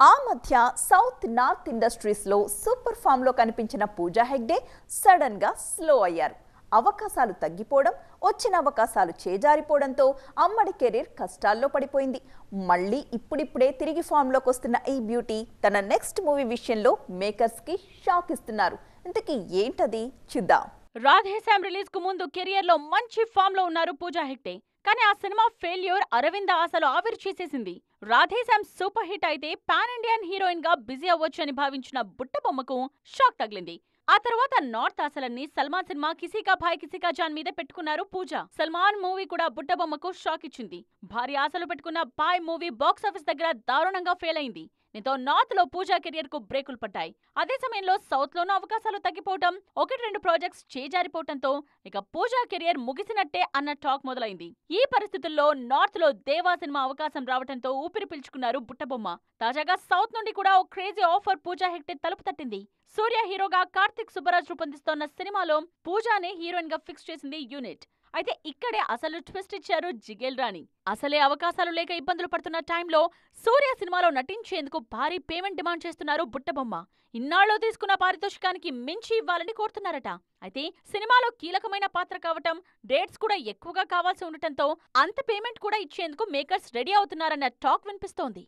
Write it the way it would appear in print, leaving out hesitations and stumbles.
ఆ మధ్య south north ఇండస్ట్రీస్లో super ఫామ్లో కనిపించిన పూజా హెగ్డే సడన్గా స్లో అయ్యారు. అవకాశాలు తగ్గిపోవడం, వచ్చిన అవకాశాలు చేజారిపోవడంతో అమ్మడి కెరీర్ కష్టాల్లో పడిపోయింది. మళ్ళీ ఇప్పుడిప్పుడే తిరిగి ఫామ్లోకి వస్తున్న ఈ బ్యూటీ తన నెక్స్ట్ మూవీ విషయంలో మేకర్స్కి షాక్ ఇస్తున్నారు. ఇంతకీ ఏంటది చూద్దాం. రాధేశ్యామ్ రిలీజ్ కు ముందు కెరియర్ లో మంచి ఫామ్ లో ఉన్నారు పూజా హెగ్డే. కానీ ఆ సినిమా ఫెయిల్యూర్ అరవింద ఆశలు ఆవిరి చేసేసింది. రాధేశ్యామ్ సూపర్ హిట్ అయితే పాన్ ఇండియన్ హీరోయిన్ గా బిజీ అవ్వచ్చు అని భావించిన బుట్టబొమ్మకు షాక్ తగిలింది. ఆ తర్వాత నార్త్ ఆశలన్నీ సల్మాన్ సినిమా కిసీకా భాయ్ కిసీకా జాన్ మీదే పెట్టుకున్నారు పూజ. సల్మాన్ మూవీ కూడా బుట్టబొమ్మకు షాక్ ఇచ్చింది. భారీ ఆశలు పెట్టుకున్న భాయ్ మూవీ బాక్సాఫీస్ దగ్గర దారుణంగా ఫెయిల్ అయింది. దీంతో నార్త్ లో పూజా కెరియర్ కు బ్రేకులు పడ్డాయి. అదే సమయంలో సౌత్ లోనూ అవకాశాలు తగ్గిపోవటం, ఒకటి రెండు ప్రాజెక్ట్స్ చేజారిపోవటంతో ఇక పూజా కెరియర్ ముగిసినట్టే అన్న టాక్ మొదలైంది. ఈ పరిస్థితుల్లో నార్త్ లో దేవా సినిమా అవకాశం రావడంతో ఊపిరి పీల్చుకున్నారు బుట్టబొమ్మ. తాజాగా సౌత్ నుండి కూడా ఓ క్రేజీ ఆఫర్ పూజా హెగ్డే తలుపు తట్టింది. సూర్య హీరోగా కార్తిక్ సుబ్బరాజ్ రూపొందిస్తోన్న సినిమాలో పూజానే హీరోయిన్ గా ఫిక్స్ చేసింది యూనిట్. అయితే ఇక్కడే అసలు ట్విస్ట్ ఇచ్చారు జిగేల్ రాణి. అసలే అవకాశాలు లేక ఇబ్బందులు పడుతున్న టైంలో సూర్య సినిమాలో నటించేందుకు భారీ పేమెంట్ డిమాండ్ చేస్తున్నారు బుట్టబొమ్మ. ఇన్నాళ్ళు తీసుకున్న పారితోషికానికి మించి ఇవ్వాలని కోరుతున్నారట. అయితే సినిమాలో కీలకమైన పాత్ర కావటం, డేట్స్ కూడా ఎక్కువగా కావాల్సి ఉండటంతో అంత పేమెంట్ కూడా ఇచ్చేందుకు మేకర్స్ రెడీ అవుతున్నారన్న టాక్ వినిపిస్తోంది.